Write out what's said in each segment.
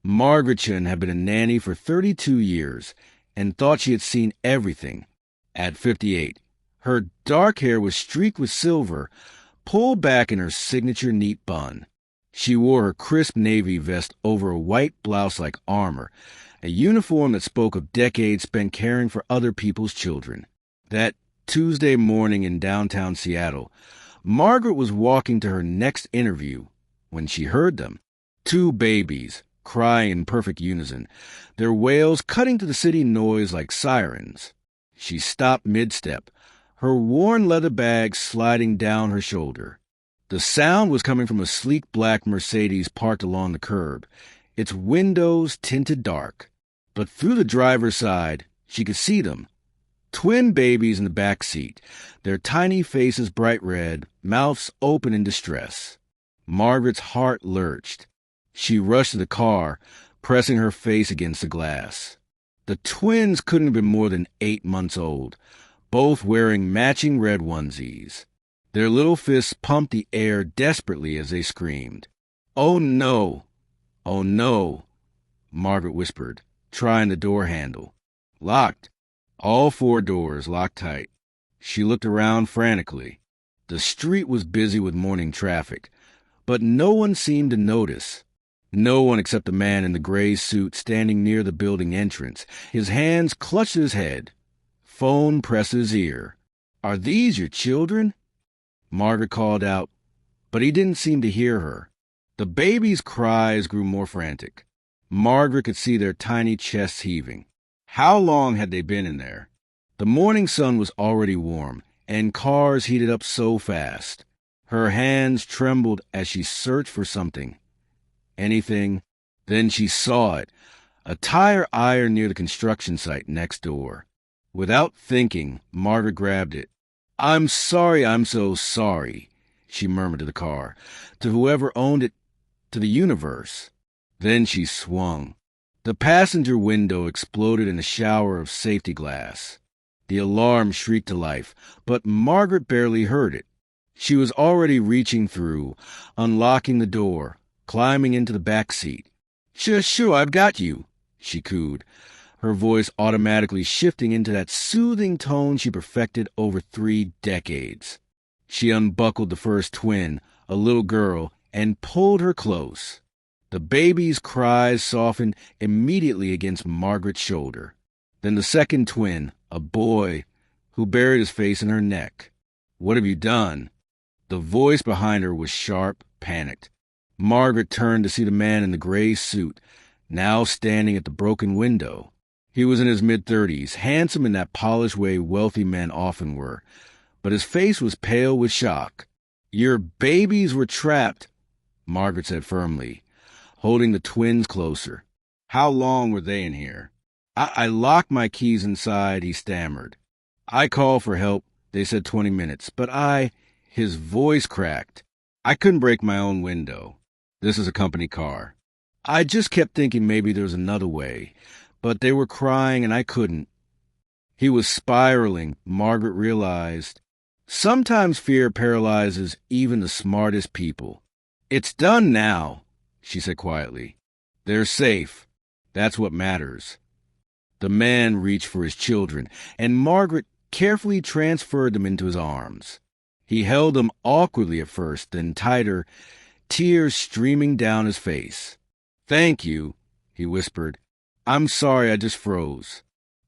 Margaret Chun had been a nanny for 32 years and thought she had seen everything. At 58, her dark hair was streaked with silver, pulled back in her signature neat bun. She wore her crisp navy vest over a white blouse like armor, a uniform that spoke of decades spent caring for other people's children. That Tuesday morning in downtown Seattle, Margaret was walking to her next interview when she heard them. Two babies, crying in perfect unison, their wails cutting to the city noise like sirens. She stopped mid-step, her worn leather bag sliding down her shoulder. The sound was coming from a sleek black Mercedes parked along the curb, its windows tinted dark. But through the driver's side, she could see them. Twin babies in the back seat, their tiny faces bright red, mouths open in distress. Margaret's heart lurched. She rushed to the car, pressing her face against the glass. The twins couldn't have been more than 8 months old, both wearing matching red onesies. Their little fists pumped the air desperately as they screamed. "Oh, no! Oh, no!" Margaret whispered, trying the door handle. Locked. All 4 doors locked tight. She looked around frantically. The street was busy with morning traffic, but no one seemed to notice. No one except the man in the gray suit standing near the building entrance, his hands clutched at his head. Phone pressed his ear. "Are these your children?" Margaret called out, but he didn't seem to hear her. The babies' cries grew more frantic. Margaret could see their tiny chests heaving. How long had they been in there? The morning sun was already warm, and cars heated up so fast. Her hands trembled as she searched for something. Anything? Then she saw it, a tire iron near the construction site next door. Without thinking, Margaret grabbed it. "I'm sorry, I'm so sorry," she murmured to the car, to whoever owned it, to the universe. Then she swung. The passenger window exploded in a shower of safety glass. The alarm shrieked to life, but Margaret barely heard it. She was already reaching through, unlocking the door, climbing into the back seat. Sure, I've got you," she cooed, her voice automatically shifting into that soothing tone she perfected over 3 decades. She unbuckled the first twin, a little girl, and pulled her close. The baby's cries softened immediately against Margaret's shoulder. Then the second twin, a boy, who buried his face in her neck. "What have you done?" The voice behind her was sharp, panicked. Margaret turned to see the man in the gray suit, now standing at the broken window. He was in his mid-30s, handsome in that polished way wealthy men often were, but his face was pale with shock. "Your babies were trapped," Margaret said firmly, holding the twins closer. "How long were they in here?" I locked my keys inside," he stammered. "I called for help. They said 20 minutes, but His voice cracked. "I couldn't break my own window. This is a company car. I just kept thinking maybe there was another way, but they were crying and I couldn't." He was spiraling, Margaret realized. Sometimes fear paralyzes even the smartest people. "It's done now," she said quietly. "They're safe. That's what matters." The man reached for his children, and Margaret carefully transferred them into his arms. He held them awkwardly at first, then tighter, tears streaming down his face. "Thank you," he whispered. "I'm sorry, I just froze.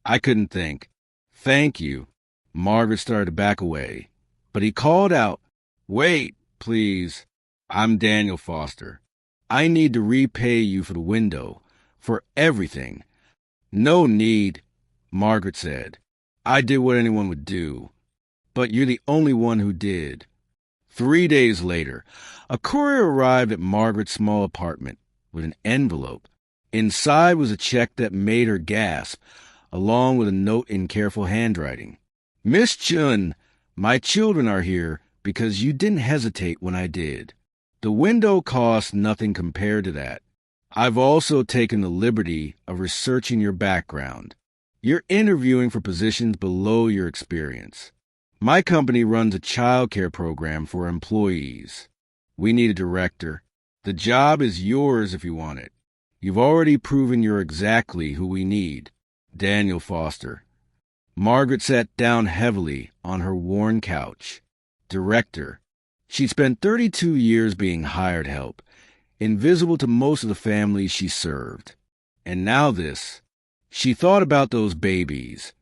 I couldn't think. Thank you." Margaret started to back away, but he called out, "Wait, please. I'm Daniel Foster. I need to repay you for the window, for everything." "No need," Margaret said. "I did what anyone would do. But you're the only one who did." 3 days later, a courier arrived at Margaret's small apartment with an envelope. Inside was a check that made her gasp, along with a note in careful handwriting. "Miss Chun, my children are here because you didn't hesitate when I did. The window cost nothing compared to that. I've also taken the liberty of researching your background. You're interviewing for positions below your experience. My company runs a child care program for employees. We need a director. The job is yours if you want it. You've already proven you're exactly who we need. Daniel Foster. Margaret sat down heavily on her worn couch. Director. She'd spent 32 years being hired help, invisible to most of the families she served. And now this. She thought about those babies,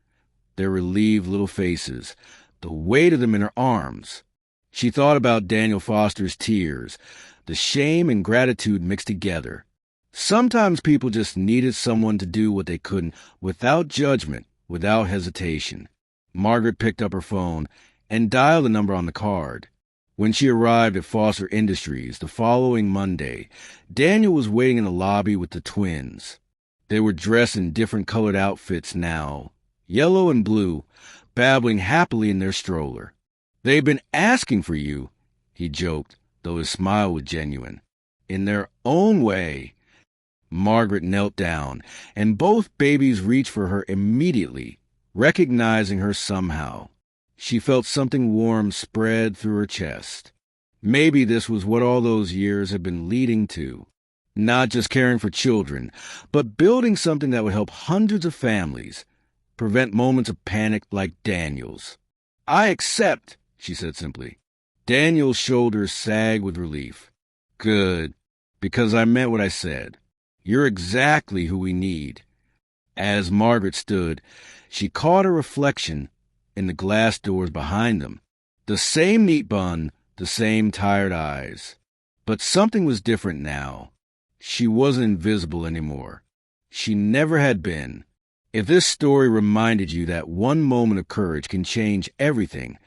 their relieved little faces, the weight of them in her arms. She thought about Daniel Foster's tears, the shame and gratitude mixed together. Sometimes people just needed someone to do what they couldn't, without judgment, without hesitation. Margaret picked up her phone and dialed the number on the card. When she arrived at Foster Industries the following Monday, Daniel was waiting in the lobby with the twins. They were dressed in different colored outfits now, yellow and blue, babbling happily in their stroller. "They've been asking for you," he joked, though his smile was genuine. "In their own way." Margaret knelt down, and both babies reached for her immediately, recognizing her somehow. She felt something warm spread through her chest. Maybe this was what all those years had been leading to. Not just caring for children, but building something that would help hundreds of families, prevent moments of panic like Daniel's. "I accept," she said simply. Daniel's shoulders sagged with relief. "Good, because I meant what I said. You're exactly who we need." As Margaret stood, she caught a reflection in the glass doors behind them. The same neat bun, the same tired eyes. But something was different now. She wasn't invisible anymore. She never had been. If this story reminded you that one moment of courage can change everything,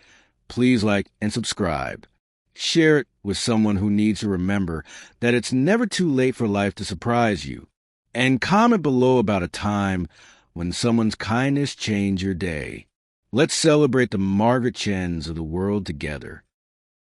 please like and subscribe. Share it with someone who needs to remember that it's never too late for life to surprise you. And comment below about a time when someone's kindness changed your day. Let's celebrate the Margaret Chens of the world together.